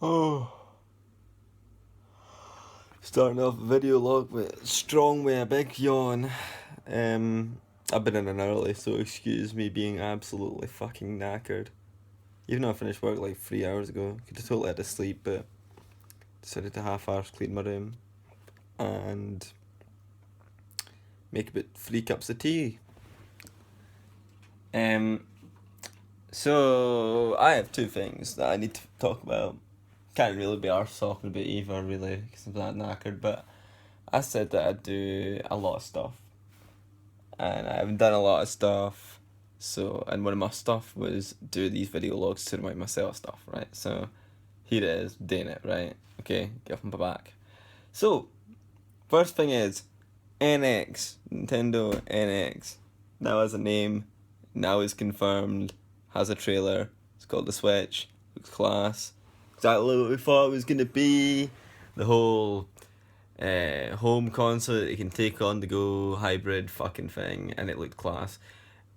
Oh, starting off a video log with a big yawn. I've been in an early, so excuse me being absolutely fucking knackered. Even though I finished work like 3 hours ago, could have totally had to sleep, but decided to half-arse clean my room and make about 3 cups of tea. Um, so I have two things that I need to talk about. Can't really be arsed talking about either, really, because I'm that knackered. But I said that I'd do a lot of stuff, and I haven't done a lot of stuff. So, and one of my stuff was do these video logs to remind myself stuff, right? So, here it is, doing it, right? Okay, get off my back. So, first thing is NX, Nintendo NX. Now has a name, now is confirmed, has a trailer. It's called the Switch. Looks class. Exactly what we thought it was gonna be. The whole home console that you can take on the go hybrid fucking thing, and it looked class.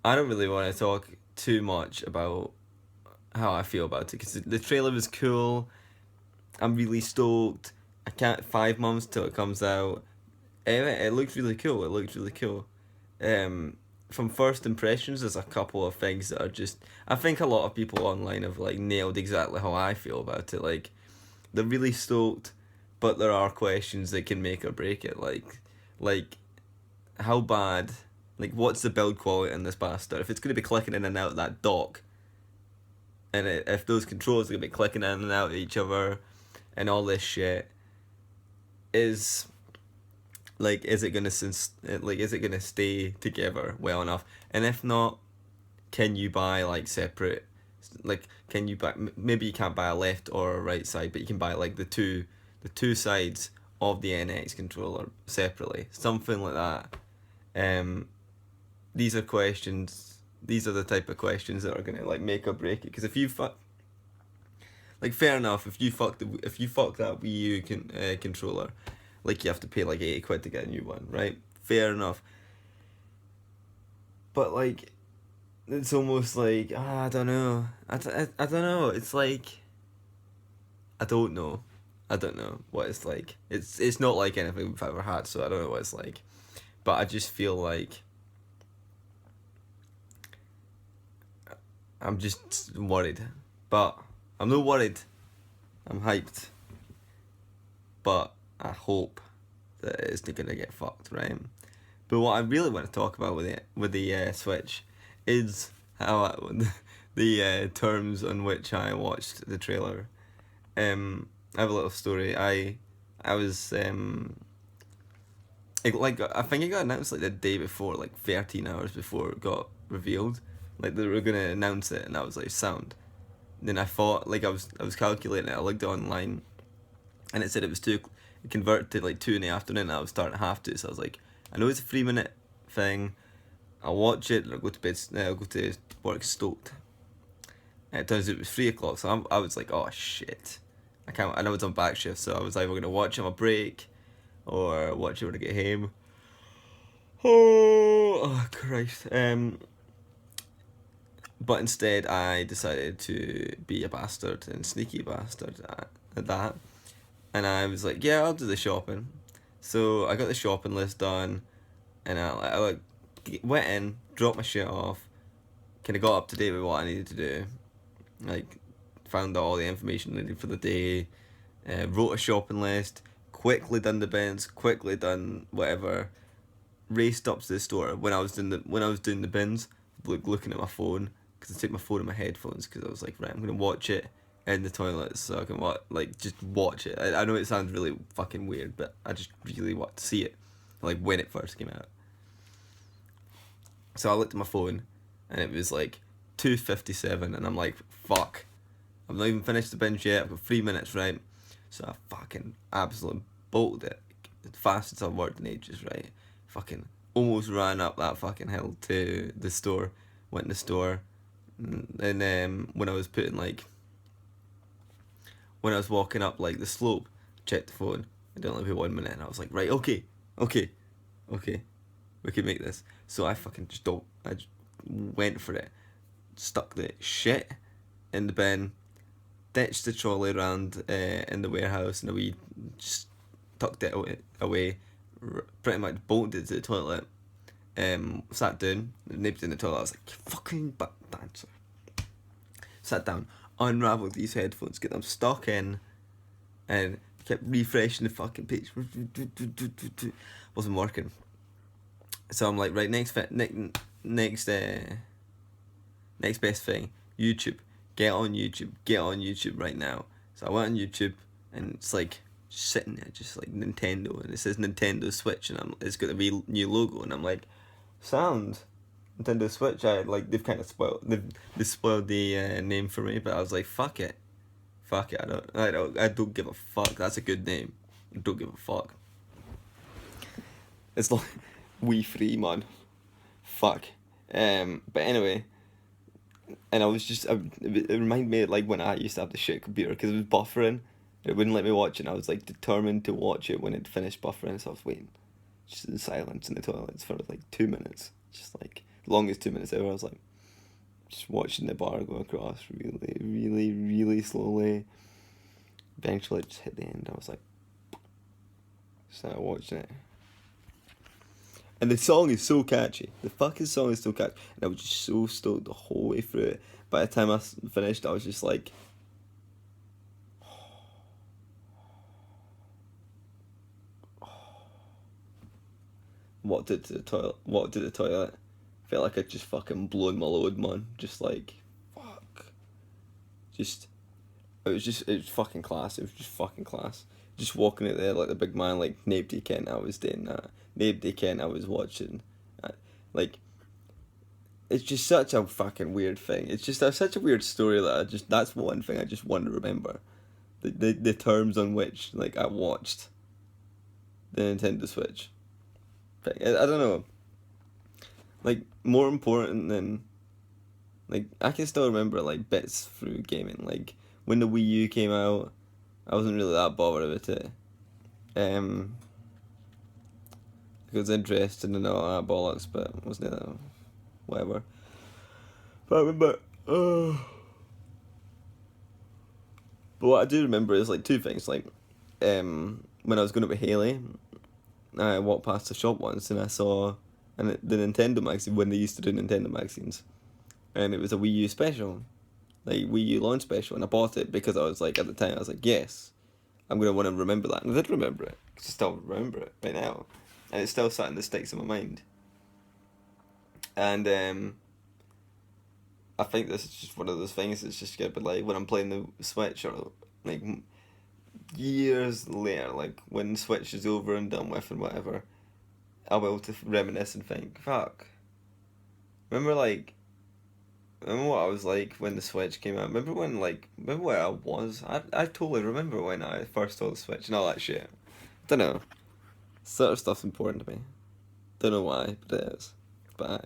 I don't really want to talk too much about how I feel about it because the trailer was cool. I'm really stoked. I can't 5 months till it comes out. It looks really cool. It looks really cool. From first impressions, there's a couple of things that are just. I think a lot of people online have like nailed exactly how I feel about it. Like they're really stoked, but there are questions that can make or break it. Like how bad? Like what's the build quality in this bastard? If it's gonna be clicking in and out of that dock, and if those controls are gonna be clicking in and out of each other, and all this shit, is is it gonna is it gonna stay together well enough? And if not, can you buy like separate? Like, can you buy? Maybe you can't buy a left or a right side, but you can buy like the two sides of the NX controller separately, something like that. Um, these are questions. These are the type of questions that are gonna like make or break it. Because if you fuck, like, fair enough. If you fuck that Wii U controller, like you have to pay like 80 quid to get a new one, right? Fair enough. But like, it's almost like I don't know. I don't know. It's like I don't know. I don't know what it's like. It's not like anything we've ever had, so I don't know what it's like. But I just feel like I'm just worried. But I'm not worried. I'm hyped. But I hope that it's gonna get fucked, right? But what I really want to talk about with the Switch is how the terms on which I watched the trailer. I have a little story. I was I think it got announced like the day before, like 13 hours before it got revealed. Like they were gonna announce it, and I was like, sound. And then I thought like I was calculating it. I looked online, and it said it was two. It converted to like 2 in the afternoon. And I was starting at half two, so I was like, I know it's a 3 minute thing. I'll watch it. And I'll go to bed. I'll go to work stoked. And it turns out it was 3 o'clock, so I was like, oh shit. I can't. I know it's on back shift, so I was either gonna watch it on my break, or watch it when I get home. Oh Christ. But instead, I decided to be a bastard and sneaky bastard at that. And I was like, yeah, I'll do the shopping. So I got the shopping list done, and I like went in, dropped my shit off, kind of got up to date with what I needed to do, like found out all the information I needed for the day, wrote a shopping list, quickly done the bins, quickly done whatever, raced up to the store when I was doing the bins, looking at my phone because I took my phone and my headphones because I was like, right, I'm gonna watch it in the toilet so I can just watch it. I know it sounds really fucking weird, but I just really want to see it, like when it first came out. So I looked at my phone, and it was like 2:57, and I'm like, fuck, I've not even finished the binge yet. I've got 3 minutes, right? So I fucking absolutely bolted it, the fastest I've worked in ages, right? Fucking almost ran up that fucking hill to the store. Went in the store, and when I was putting like when I was walking up like the slope, checked the phone. It only be 1 minute, and I was like, right, okay, okay, okay, we can make this. So I fucking just don't. I just went for it. Stuck the shit in the bin. ditched the trolley around in the warehouse, and we just tucked it away, pretty much bolted to the toilet. Sat down, nipped in the toilet. I was like, fucking butt dancer. Sat down, unravelled these headphones, get them stuck in, and kept refreshing the fucking page. Wasn't working. So I'm like, right, next best thing, YouTube. Get on YouTube right now. So I went on YouTube, and it's like sitting there, just like Nintendo, and it says Nintendo Switch, and it's got a new logo, and I'm like, sound. Nintendo Switch. They've kind of spoiled. They spoiled the name for me, but I was like, fuck it. I don't give a fuck. That's a good name. I don't give a fuck. It's like Wii Free, man. Fuck. But anyway, and I was just it reminded me of, like, when I used to have the shit computer because it was buffering. It wouldn't let me watch it. And I was like determined to watch it when it finished buffering. So I was waiting, just in silence in the toilets for like 2 minutes, just like the longest 2 minutes ever. I was like, just watching the bar go across really, really, really slowly. Eventually, it just hit the end. I was like, started watching it. And the song is so catchy. The fucking song is so catchy. And I was just so stoked the whole way through it. By the time I finished, I was just like, walked to the toilet. Felt like I'd just fucking blown my load, man. Just like, fuck. It was fucking class. It was just fucking class. Just walking out there like the big man, like, nobody can. I was doing that. Nobody can. I was watching. Like, it's just such a fucking weird thing. It's just such a weird story that that's one thing I just want to remember. The terms on which, like, I watched the Nintendo Switch thing. I don't know. Like, more important than, like, I can still remember, like, bits through gaming. Like, when the Wii U came out, I wasn't really that bothered about it. I was interested in all that bollocks, but wasn't it? Whatever. But I remember. But what I do remember is, like, two things. Like, when I was going up with Haley, I walked past the shop once and I saw the Nintendo magazine when they used to do Nintendo magazines, and it was a Wii U special, like Wii U launch special, and I bought it because I was like, at the time I was like, yes, I'm gonna want to remember that, and I did remember it. I still remember it right now, and it's still something that sticks in my mind. And I think this is just one of those things. It's just gonna be like when I'm playing the Switch, or like years later, like when Switch is over and done with and whatever, I'll be able to reminisce and think, fuck. Remember what I was like when the Switch came out? Remember where I was? I totally remember when I first saw the Switch and all that shit. Don't know. Sort of stuff's important to me. Don't know why, but it is. Bye.